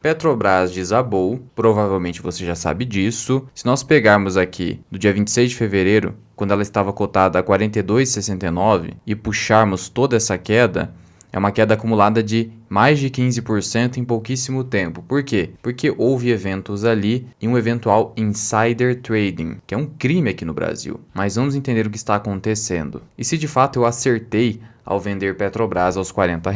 Petrobras desabou, provavelmente você já sabe disso. Se nós pegarmos aqui do dia 26 de fevereiro, quando ela estava cotada a 42,69 e puxarmos toda essa queda, é uma queda acumulada de mais de 15% em pouquíssimo tempo. Por quê? Porque houve eventos ali e um eventual insider trading, que é um crime aqui no Brasil. Mas vamos entender o que está acontecendo. E se de fato eu acertei ao vender Petrobras aos R$ 40.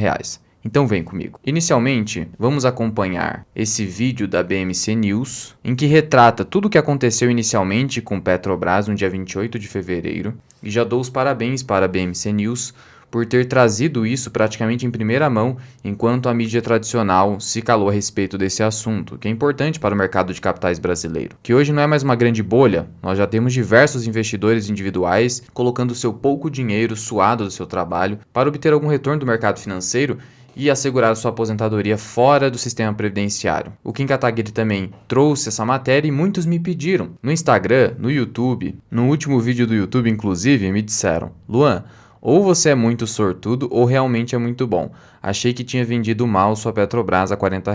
Então vem comigo. Inicialmente, vamos acompanhar esse vídeo da BMC News, em que retrata tudo o que aconteceu inicialmente com Petrobras no dia 28 de fevereiro. E já dou os parabéns para a BMC News por ter trazido isso praticamente em primeira mão, enquanto a mídia tradicional se calou a respeito desse assunto, que é importante para o mercado de capitais brasileiro. Que hoje não é mais uma grande bolha, nós já temos diversos investidores individuais colocando seu pouco dinheiro suado do seu trabalho para obter algum retorno do mercado financeiro e assegurar sua aposentadoria fora do sistema previdenciário. O Kim Kataguiri também trouxe essa matéria e muitos me pediram. No Instagram, no YouTube, no último vídeo do YouTube, inclusive, me disseram: Luan, ou você é muito sortudo ou realmente é muito bom. Achei que tinha vendido mal sua Petrobras a R$ 40.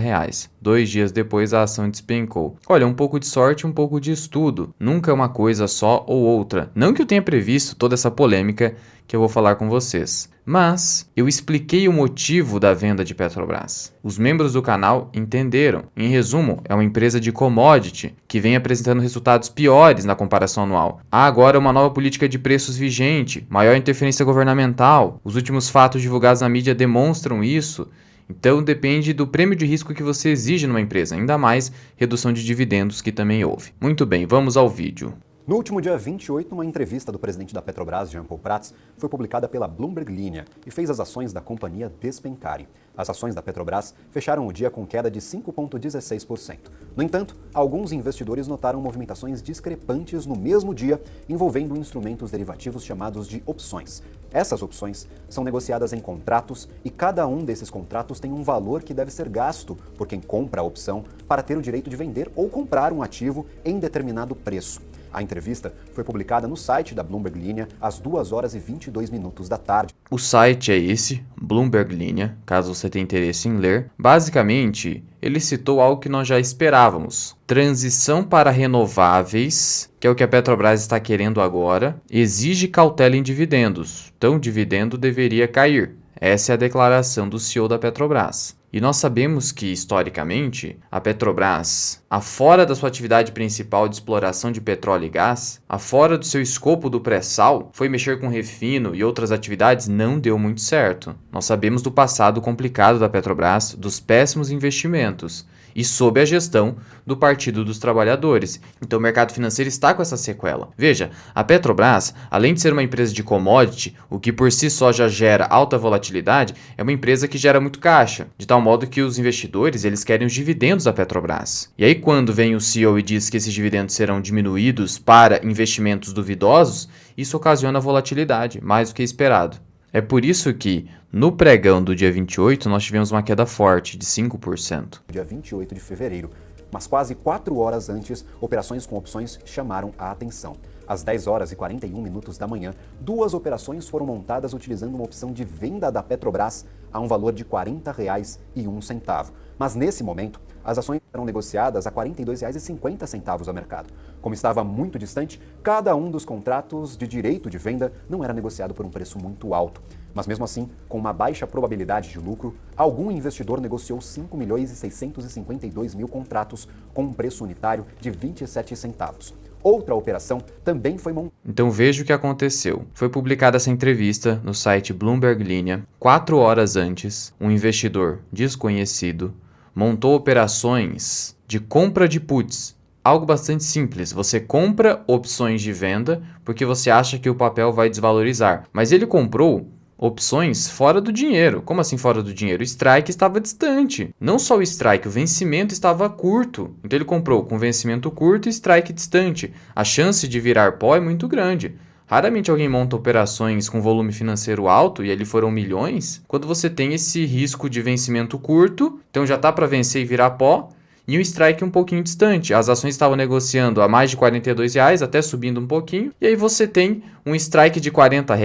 2 dias depois a ação despencou. Olha, um pouco de sorte, um pouco de estudo. Nunca é uma coisa só ou outra. Não que eu tenha previsto toda essa polêmica que eu vou falar com vocês. Mas eu expliquei o motivo da venda de Petrobras. Os membros do canal entenderam. Em resumo, é uma empresa de commodity que vem apresentando resultados piores na comparação anual. Há agora uma nova política de preços vigente, maior interferência governamental. Os últimos fatos divulgados na mídia demonstram isso. Então depende do prêmio de risco que você exige numa empresa, ainda mais redução de dividendos que também houve. Muito bem, vamos ao vídeo. No último dia 28, uma entrevista do presidente da Petrobras, Jean Paul Prats, foi publicada pela Bloomberg Linha e fez as ações da companhia despencarem. As ações da Petrobras fecharam o dia com queda de 5,16%. No entanto, alguns investidores notaram movimentações discrepantes no mesmo dia envolvendo instrumentos derivativos chamados de opções. Essas opções são negociadas em contratos e cada um desses contratos tem um valor que deve ser gasto por quem compra a opção para ter o direito de vender ou comprar um ativo em determinado preço. A entrevista foi publicada no site da Bloomberg Linha às 2h22 da tarde. O site é esse, Bloomberg Linha, caso você tenha interesse em ler. Basicamente, ele citou algo que nós já esperávamos. Transição para renováveis, que é o que a Petrobras está querendo agora, exige cautela em dividendos. Então, o dividendo deveria cair. Essa é a declaração do CEO da Petrobras. E nós sabemos que, historicamente, a Petrobras, afora da sua atividade principal de exploração de petróleo e gás, afora do seu escopo do pré-sal, foi mexer com refino e outras atividades, não deu muito certo. Nós sabemos do passado complicado da Petrobras, dos péssimos investimentos e sob a gestão do Partido dos Trabalhadores. Então o mercado financeiro está com essa sequela. Veja, a Petrobras, além de ser uma empresa de commodity, o que por si só já gera alta volatilidade, é uma empresa que gera muito caixa, de tal modo que os investidores eles querem os dividendos da Petrobras. E aí quando vem o CEO e diz que esses dividendos serão diminuídos para investimentos duvidosos, isso ocasiona volatilidade, mais do que esperado. É por isso que, no pregão do dia 28, nós tivemos uma queda forte de 5%. Dia 28 de fevereiro, mas quase 4 horas antes, operações com opções chamaram a atenção. Às 10h41 da manhã, 2 operações foram montadas utilizando uma opção de venda da Petrobras a um valor de R$ 40,01. Mas nesse momento, as ações eram negociadas a R$ 42,50 ao mercado. Como estava muito distante, cada um dos contratos de direito de venda não era negociado por um preço muito alto. Mas mesmo assim, com uma baixa probabilidade de lucro, algum investidor negociou 5.652.000 contratos com um preço unitário de 27 centavos. Outra operação também foi montada. Então veja o que aconteceu. Foi publicada essa entrevista no site Bloomberg Linha. 4 horas antes, um investidor desconhecido montou operações de compra de puts. Algo bastante simples. Você compra opções de venda porque você acha que o papel vai desvalorizar. Mas ele comprou opções fora do dinheiro. Como assim fora do dinheiro? O strike estava distante. Não só o strike, o vencimento estava curto. Então ele comprou com vencimento curto e strike distante. A chance de virar pó é muito grande. Raramente alguém monta operações com volume financeiro alto, e ali foram milhões, quando você tem esse risco de vencimento curto, então já está para vencer e virar pó, e um strike um pouquinho distante. As ações estavam negociando a mais de R$ 42, até subindo um pouquinho, e aí você tem um strike de R$ 40.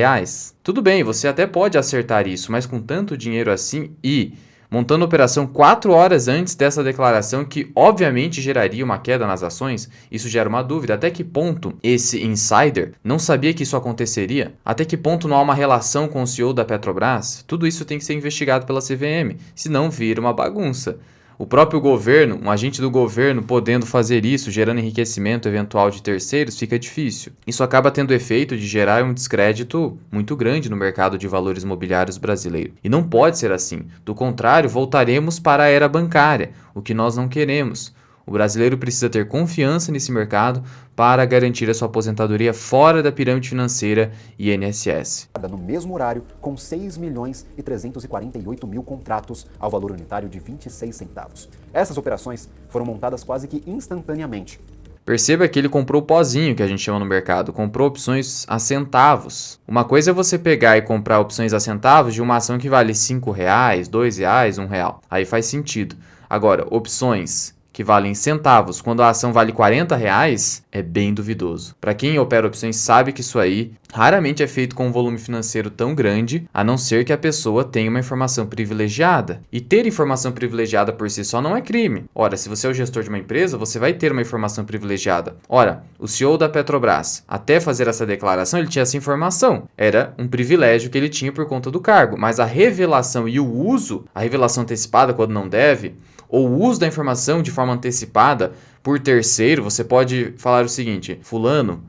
Tudo bem, você até pode acertar isso, mas com tanto dinheiro assim e montando a operação 4 horas antes dessa declaração, que obviamente geraria uma queda nas ações. Isso gera uma dúvida: até que ponto esse insider não sabia que isso aconteceria? Até que ponto não há uma relação com o CEO da Petrobras? Tudo isso tem que ser investigado pela CVM, senão vira uma bagunça. O próprio governo, um agente do governo podendo fazer isso, gerando enriquecimento eventual de terceiros, fica difícil. Isso acaba tendo o efeito de gerar um descrédito muito grande no mercado de valores imobiliários brasileiro. E não pode ser assim. Do contrário, voltaremos para a era bancária, o que nós não queremos. O brasileiro precisa ter confiança nesse mercado para garantir a sua aposentadoria fora da pirâmide financeira INSS. No mesmo horário, com 6.348.000 contratos ao valor unitário de 26 centavos. Essas operações foram montadas quase que instantaneamente. Perceba que ele comprou o pozinho, que a gente chama no mercado, comprou opções a centavos. Uma coisa é você pegar e comprar opções a centavos de uma ação que vale R$5, R$2, R$1. Aí faz sentido. Agora, opções que valem centavos quando a ação vale R$40, é bem duvidoso. Para quem opera opções sabe que isso aí raramente é feito com um volume financeiro tão grande, a não ser que a pessoa tenha uma informação privilegiada. E ter informação privilegiada por si só não é crime. Ora, se você é o gestor de uma empresa, você vai ter uma informação privilegiada. Ora, o CEO da Petrobras, até fazer essa declaração, ele tinha essa informação. Era um privilégio que ele tinha por conta do cargo. Mas a revelação e o uso, a revelação antecipada quando não deve, ou o uso da informação de forma antecipada por terceiro, você pode falar o seguinte: fulano,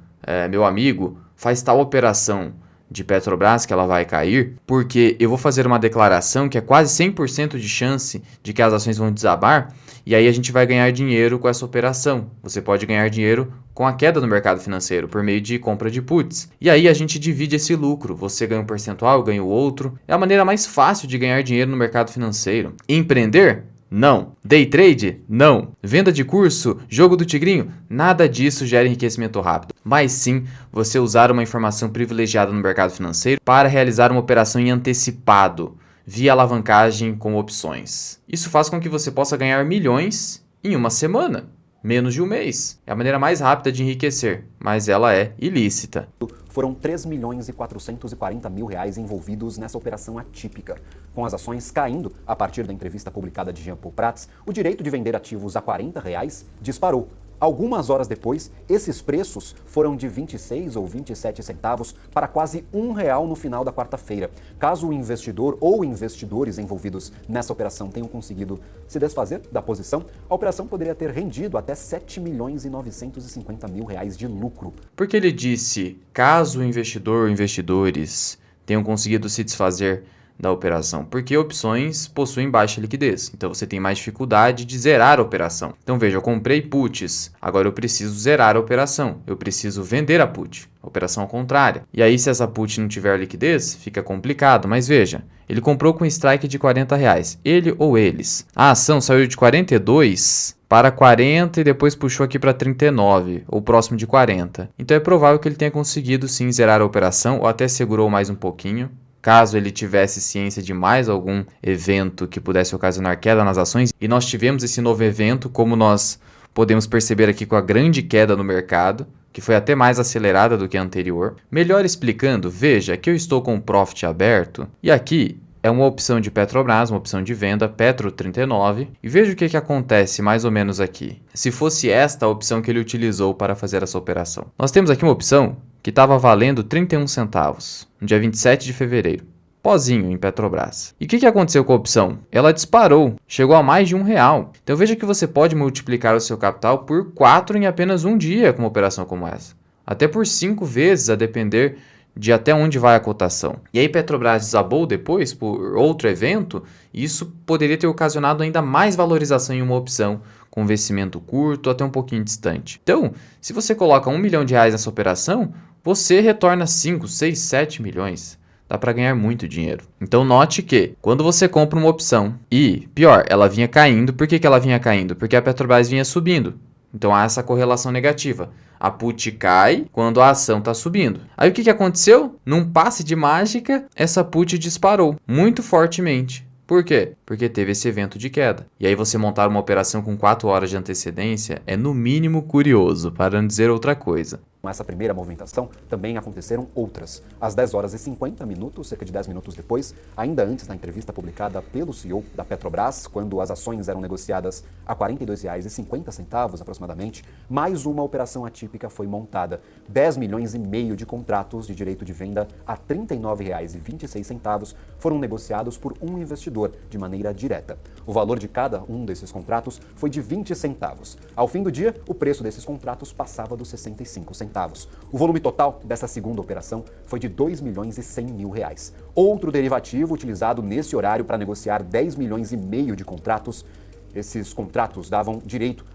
meu amigo, faz tal operação de Petrobras que ela vai cair, porque eu vou fazer uma declaração que é quase 100% de chance de que as ações vão desabar, e aí a gente vai ganhar dinheiro com essa operação. Você pode ganhar dinheiro com a queda no mercado financeiro, por meio de compra de puts. E aí a gente divide esse lucro. Você ganha um percentual, eu ganho outro. É a maneira mais fácil de ganhar dinheiro no mercado financeiro. Empreender? Não. Day trade? Não. Venda de curso? Jogo do tigrinho? Nada disso gera enriquecimento rápido. Mas sim, você usar uma informação privilegiada no mercado financeiro para realizar uma operação em antecipado, via alavancagem com opções. Isso faz com que você possa ganhar milhões em uma semana, menos de um mês. É a maneira mais rápida de enriquecer, mas ela é ilícita. Foram R$3.440.000 envolvidos nessa operação atípica. Com as ações caindo a partir da entrevista publicada de Jean Paul Prats, o direito de vender ativos a R$40 disparou. Algumas horas depois, esses preços foram de 26 ou 27 centavos para quase R$1 no final da quarta-feira. Caso o investidor ou investidores envolvidos nessa operação tenham conseguido se desfazer da posição, a operação poderia ter rendido até R$7.950.000 de lucro. Porque ele disse, caso o investidor ou investidores tenham conseguido se desfazer da operação, porque opções possuem baixa liquidez, então você tem mais dificuldade de zerar a operação. Então veja, eu comprei puts, agora eu preciso zerar a operação, eu preciso vender a put, operação contrária. E aí se essa put não tiver liquidez, fica complicado, mas veja, ele comprou com strike de R$40, ele ou eles. A ação saiu de 42 para 40 e depois puxou aqui para 39, ou próximo de 40. Então é provável que ele tenha conseguido sim zerar a operação, ou até segurou mais um pouquinho, caso ele tivesse ciência de mais algum evento que pudesse ocasionar queda nas ações. E nós tivemos esse novo evento, como nós podemos perceber aqui com a grande queda no mercado, que foi até mais acelerada do que a anterior. Melhor explicando, veja que eu estou com o profit aberto, e aqui é uma opção de Petrobras, uma opção de venda, Petro 39, e veja o que acontece mais ou menos aqui. Se fosse esta a opção que ele utilizou para fazer essa operação. Nós temos aqui uma opção que estava valendo 31 centavos, no dia 27 de fevereiro. Pozinho em Petrobras. E o que aconteceu com a opção? Ela disparou, chegou a mais de R$1. Então veja que você pode multiplicar o seu capital por 4 em apenas um dia com uma operação como essa. Até por 5 vezes, a depender de até onde vai a cotação. E aí Petrobras desabou depois por outro evento, e isso poderia ter ocasionado ainda mais valorização em uma opção com vencimento curto, até um pouquinho distante. Então, se você coloca R$1 milhão nessa operação, você retorna 5, 6, 7 milhões. Dá para ganhar muito dinheiro. Então note que quando você compra uma opção e, pior, ela vinha caindo, por que ela vinha caindo? Porque a Petrobras vinha subindo. Então há essa correlação negativa. A put cai quando a ação está subindo. Aí o que aconteceu? Num passe de mágica, essa put disparou muito fortemente. Por quê? Porque teve esse evento de queda. E aí você montar uma operação com 4 horas de antecedência é no mínimo curioso, para não dizer outra coisa. Com essa primeira movimentação, também aconteceram outras. Às 10 horas e 50 minutos, cerca de 10 minutos depois, ainda antes da entrevista publicada pelo CEO da Petrobras, quando as ações eram negociadas a R$ 42,50 aproximadamente, mais uma operação atípica foi montada. 10 milhões e meio de contratos de direito de venda a R$ 39,26 foram negociados por um investidor de maneira direta. O valor de cada um desses contratos foi de 20 centavos. Ao fim do dia, o preço desses contratos passava dos 65 centavos. O volume total dessa segunda operação foi de R$ 2.100.000. Outro derivativo utilizado nesse horário para negociar 10 milhões e meio de contratos. Esses contratos davam direito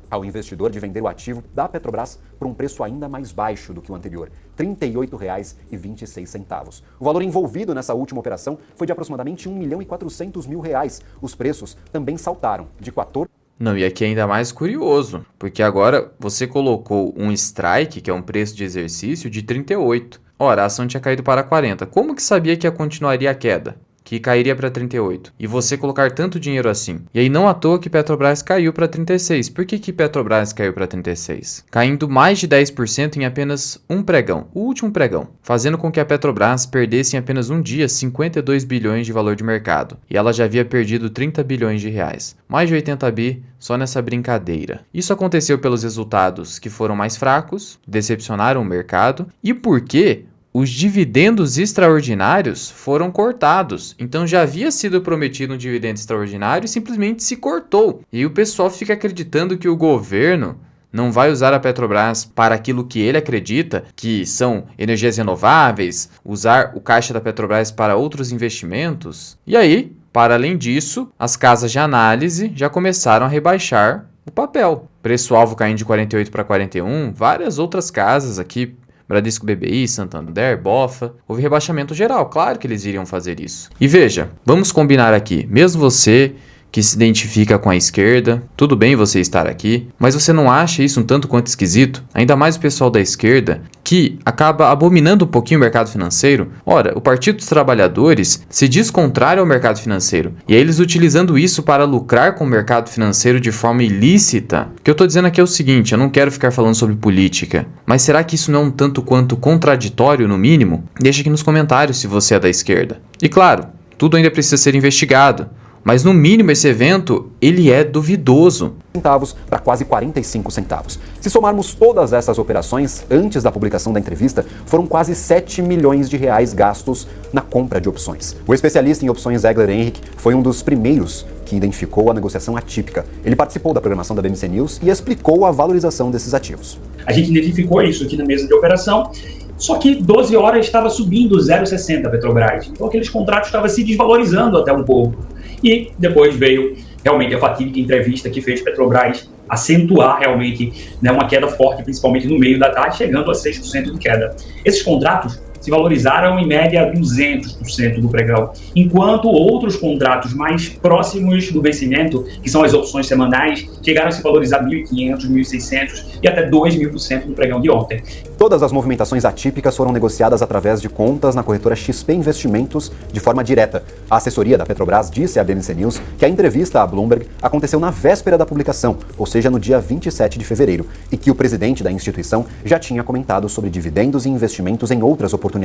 ao investidor de vender o ativo da Petrobras por um preço ainda mais baixo do que o anterior, R$ 38,26. O valor envolvido nessa última operação foi de aproximadamente R$ 1.400.000. Os preços também saltaram de 14... Não, e aqui é ainda mais curioso, porque agora você colocou um strike, que é um preço de exercício, de 38. Ora, a ação tinha caído para 40. Como que sabia que continuaria a queda? Que cairia para 38. E você colocar tanto dinheiro assim. E aí não à toa que Petrobras caiu para 36. Por que Petrobras caiu para 36? Caindo mais de 10% em apenas um pregão, o último pregão, fazendo com que a Petrobras perdesse em apenas um dia 52 bilhões de valor de mercado. E ela já havia perdido 30 bilhões de reais. Mais de 80 bi só nessa brincadeira. Isso aconteceu pelos resultados que foram mais fracos, decepcionaram o mercado e porque os dividendos extraordinários foram cortados. Então já havia sido prometido um dividendo extraordinário e simplesmente se cortou. E o pessoal fica acreditando que o governo não vai usar a Petrobras para aquilo que ele acredita, que são energias renováveis, usar o caixa da Petrobras para outros investimentos. E aí, para além disso, as casas de análise já começaram a rebaixar o papel. Preço-alvo caindo de 48 para 41, várias outras casas aqui, Bradesco BBI, Santander, Bofa, houve rebaixamento geral, claro que eles iriam fazer isso. E veja, vamos combinar aqui, mesmo você que se identifica com a esquerda, tudo bem você estar aqui, mas você não acha isso um tanto quanto esquisito? Ainda mais o pessoal da esquerda, que acaba abominando um pouquinho o mercado financeiro. Ora, o Partido dos Trabalhadores se diz contrário ao mercado financeiro, e aí eles utilizando isso para lucrar com o mercado financeiro de forma ilícita. O que eu estou dizendo aqui é o seguinte, eu não quero ficar falando sobre política, mas será que isso não é um tanto quanto contraditório no mínimo? Deixa aqui nos comentários se você é da esquerda. E claro, tudo ainda precisa ser investigado. Mas no mínimo esse evento, ele é duvidoso. Centavos para quase 45 centavos. Se somarmos todas essas operações, antes da publicação da entrevista, foram quase 7 milhões de reais gastos na compra de opções. O especialista em opções Egler Henrique foi um dos primeiros que identificou a negociação atípica. Ele participou da programação da BMC News e explicou a valorização desses ativos. A gente identificou isso aqui na mesa de operação, só que 12 horas estava subindo 0,60 a Petrobras. Então aqueles contratos estavam se desvalorizando até um pouco. E depois veio realmente a fatídica entrevista que fez Petrobras acentuar realmente, né, uma queda forte, principalmente no meio da tarde, chegando a 6% de queda. Esses contratos se valorizaram em média 200% do pregão, enquanto outros contratos mais próximos do vencimento, que são as opções semanais, chegaram a se valorizar 1.500, 1.600 e até 2.000% no pregão de ontem. Todas as movimentações atípicas foram negociadas através de contas na corretora XP Investimentos de forma direta. A assessoria da Petrobras disse à BMC News que a entrevista à Bloomberg aconteceu na véspera da publicação, ou seja, no dia 27 de fevereiro, e que o presidente da instituição já tinha comentado sobre dividendos e investimentos em outras oportunidades.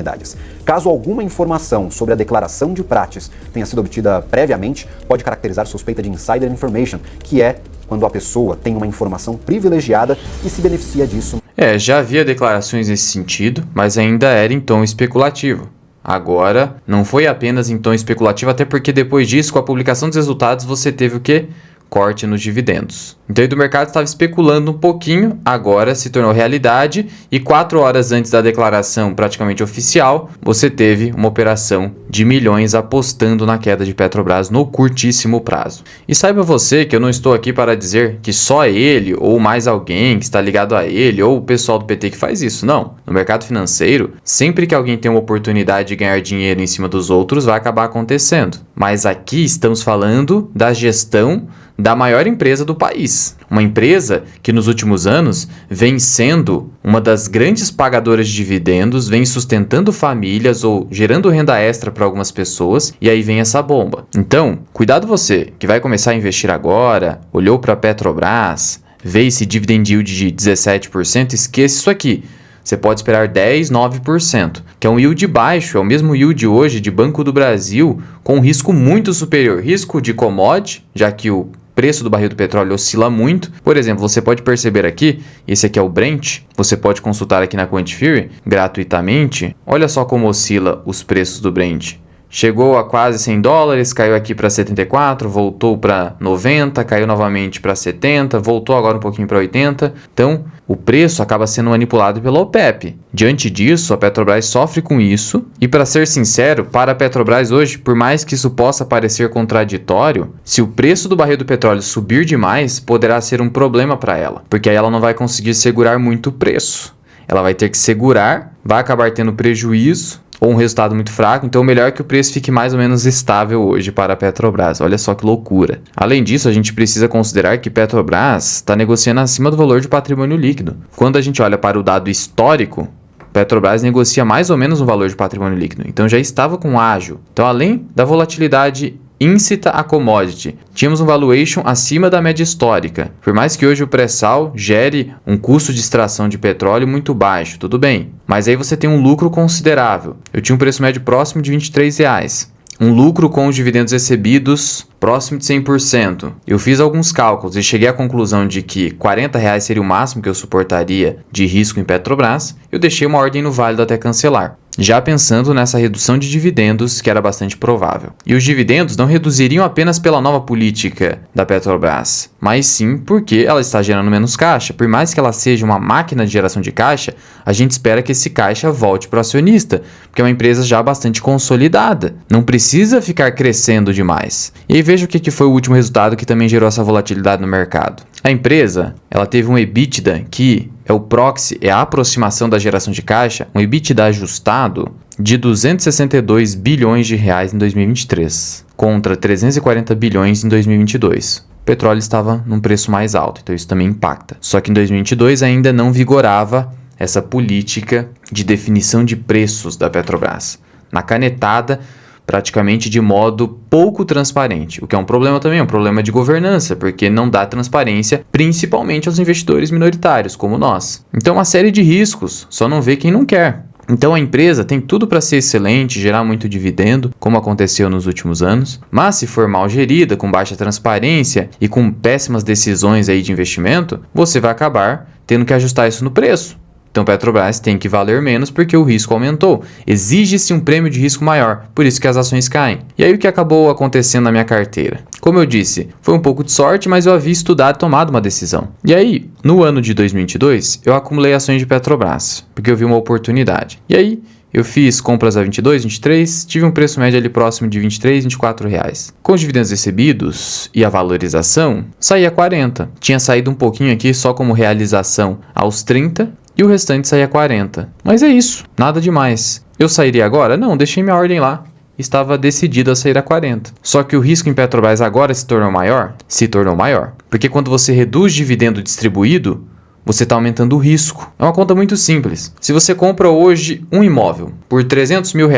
Caso alguma informação sobre a declaração de Prates tenha sido obtida previamente, pode caracterizar suspeita de insider information, que é quando a pessoa tem uma informação privilegiada e se beneficia disso. Já havia declarações nesse sentido, mas ainda era em tom especulativo. Agora, não foi apenas em tom especulativo, até porque depois disso, com a publicação dos resultados, você teve o quê? Corte nos dividendos. Então o mercado estava especulando um pouquinho, agora se tornou realidade e 4 horas antes da declaração praticamente oficial, você teve uma operação de milhões apostando na queda de Petrobras no curtíssimo prazo. E saiba você que eu não estou aqui para dizer que só ele ou mais alguém que está ligado a ele ou o pessoal do PT que faz isso, não. No mercado financeiro, sempre que alguém tem uma oportunidade de ganhar dinheiro em cima dos outros, vai acabar acontecendo. Mas aqui estamos falando da gestão da maior empresa do país. Uma empresa que nos últimos anos vem sendo uma das grandes pagadoras de dividendos, vem sustentando famílias ou gerando renda extra para algumas pessoas, e aí vem essa bomba. Então, cuidado você que vai começar a investir agora, olhou para a Petrobras, vê esse dividend yield de 17%, esqueça isso aqui. você pode esperar 10, 9%, que é um yield baixo, é o mesmo yield hoje de Banco do Brasil, com um risco muito superior, risco de commodity, já que o preço do barril do petróleo oscila muito. Por exemplo, você pode perceber aqui, esse aqui é o Brent, você pode consultar aqui na Quantifury gratuitamente. Olha só como oscila os preços do Brent. Chegou a quase $100, caiu aqui para 74, voltou para 90, caiu novamente para 70, voltou agora um pouquinho para 80. Então, o preço acaba sendo manipulado pela OPEP. Diante disso, a Petrobras sofre com isso. E para ser sincero, para a Petrobras hoje, por mais que isso possa parecer contraditório, se o preço do barril do petróleo subir demais, poderá ser um problema para ela, porque aí ela não vai conseguir segurar muito o preço. Ela vai ter que segurar, vai acabar tendo prejuízo, ou um resultado muito fraco, então melhor é que o preço fique mais ou menos estável hoje para a Petrobras. Olha só que loucura. Além disso, a gente precisa considerar que Petrobras está negociando acima do valor de patrimônio líquido. Quando a gente olha para o dado histórico, Petrobras negocia mais ou menos um valor de patrimônio líquido, então já estava com ágio. Então, além da volatilidade íncita a commodity, tínhamos um valuation acima da média histórica. Por mais que hoje o pré-sal gere um custo de extração de petróleo muito baixo, tudo bem. Mas aí você tem um lucro considerável. Eu tinha um preço médio próximo de R$23. Um lucro com os dividendos recebidos próximo de 100%. Eu fiz alguns cálculos e cheguei à conclusão de que R$40 seria o máximo que eu suportaria de risco em Petrobras. Eu deixei uma ordem no válido até cancelar, já pensando nessa redução de dividendos que era bastante provável. E os dividendos não reduziriam apenas pela nova política da Petrobras, mas sim porque ela está gerando menos caixa. Por mais que ela seja uma máquina de geração de caixa, a gente espera que esse caixa volte para o acionista, porque é uma empresa já bastante consolidada, não precisa ficar crescendo demais. E aí veja o que foi o último resultado que também gerou essa volatilidade no mercado. A empresa, ela teve um EBITDA que é o proxy, é a aproximação da geração de caixa, um EBITDA ajustado de R$262 bilhões em 2023, contra 340 bilhões em 2022. O petróleo estava num preço mais alto, então isso também impacta. Só que em 2022 ainda não vigorava essa política de definição de preços da Petrobras. Na canetada, praticamente de modo pouco transparente, o que é um problema também, um problema de governança, porque não dá transparência, principalmente aos investidores minoritários, como nós. Então, uma série de riscos, só não vê quem não quer. Então, a empresa tem tudo para ser excelente, gerar muito dividendo, como aconteceu nos últimos anos, mas se for mal gerida, com baixa transparência e com péssimas decisões aí de investimento, você vai acabar tendo que ajustar isso no preço. Então, Petrobras tem que valer menos porque o risco aumentou. Exige-se um prêmio de risco maior, por isso que as ações caem. E aí o que acabou acontecendo na minha carteira? Como eu disse, foi um pouco de sorte, mas eu havia estudado e tomado uma decisão. E aí, no ano de 2022, eu acumulei ações de Petrobras, porque eu vi uma oportunidade. E aí, eu fiz compras a 22, 23, tive um preço médio ali próximo de 23, 24 reais. Com os dividendos recebidos e a valorização, saí a 40. Tinha saído um pouquinho aqui só como realização aos 30 e o restante saía a 40. Mas é isso, nada demais. Eu sairia agora? Não, deixei minha ordem lá. Estava decidido a sair a 40. Só que o risco em Petrobras agora se tornou maior? Se tornou maior. Porque quando você reduz dividendo distribuído, você está aumentando o risco. É uma conta muito simples. Se você compra hoje um imóvel por R$300 mil,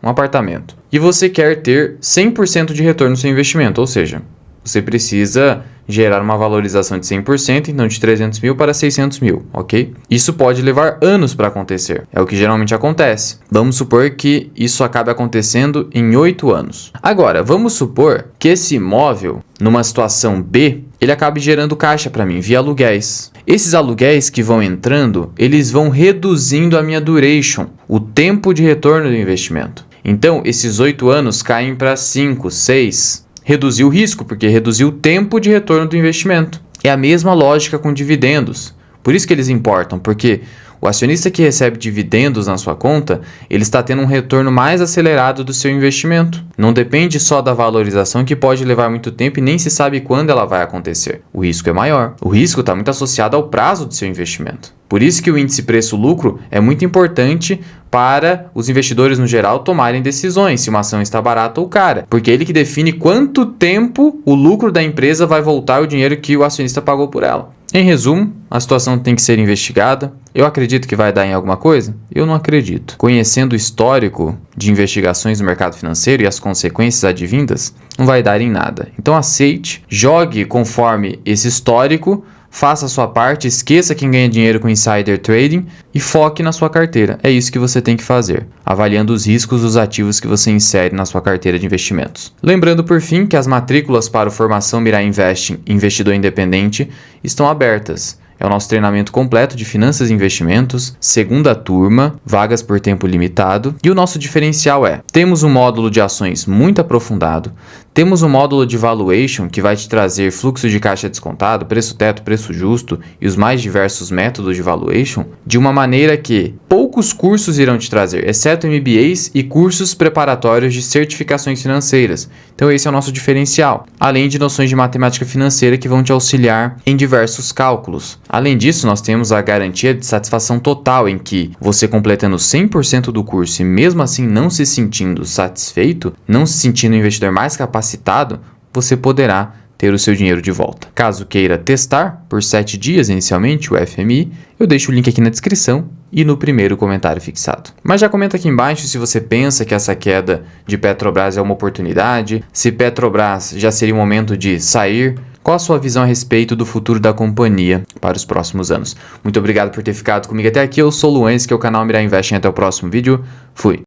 um apartamento, e você quer ter 100% de retorno no seu investimento, ou seja, você precisa gerar uma valorização de 100%, então de 300 mil para 600 mil, ok? Isso pode levar anos para acontecer, é o que geralmente acontece. Vamos supor que isso acabe acontecendo em 8 anos. Agora, vamos supor que esse imóvel, numa situação B, ele acabe gerando caixa para mim via aluguéis. Esses aluguéis que vão entrando, eles vão reduzindo a minha duration, o tempo de retorno do investimento. Então, esses 8 anos caem para 5, 6. Reduziu o risco, porque reduziu o tempo de retorno do investimento. É a mesma lógica com dividendos. Por isso que eles importam, porque o acionista que recebe dividendos na sua conta, ele está tendo um retorno mais acelerado do seu investimento. Não depende só da valorização, que pode levar muito tempo e nem se sabe quando ela vai acontecer. O risco é maior. O risco está muito associado ao prazo do seu investimento. Por isso que o índice preço-lucro é muito importante para os investidores no geral tomarem decisões, se uma ação está barata ou cara. Porque é ele que define quanto tempo o lucro da empresa vai voltar o dinheiro que o acionista pagou por ela. Em resumo, a situação tem que ser investigada. Eu acredito que vai dar em alguma coisa? Eu não acredito. Conhecendo o histórico de investigações no mercado financeiro e as consequências advindas, não vai dar em nada. Então aceite, jogue conforme esse histórico, faça a sua parte, esqueça quem ganha dinheiro com insider trading e foque na sua carteira. É isso que você tem que fazer, avaliando os riscos dos ativos que você insere na sua carteira de investimentos. Lembrando por fim que as matrículas para o Formação Mirai Investing Investidor Independente estão abertas. É o nosso treinamento completo de finanças e investimentos, segunda turma, vagas por tempo limitado. E o nosso diferencial temos um módulo de ações muito aprofundado, temos um módulo de valuation que vai te trazer fluxo de caixa descontado, preço teto, preço justo e os mais diversos métodos de valuation, de uma maneira que poucos cursos irão te trazer, exceto MBAs e cursos preparatórios de certificações financeiras. Então esse é o nosso diferencial, além de noções de matemática financeira que vão te auxiliar em diversos cálculos. Além disso, nós temos a garantia de satisfação total, em que você completando 100% do curso e mesmo assim não se sentindo satisfeito, não se sentindo um investidor mais capacitado, você poderá ter o seu dinheiro de volta. Caso queira testar por 7 dias inicialmente o FMI, eu deixo o link aqui na descrição e no primeiro comentário fixado. Mas já comenta aqui embaixo se você pensa que essa queda de Petrobras é uma oportunidade, se Petrobras já seria o momento de sair. Qual a sua visão a respeito do futuro da companhia para os próximos anos? Muito obrigado por ter ficado comigo até aqui. Eu sou o Luan, esse que é o canal Mirai Investing. Até o próximo vídeo. Fui!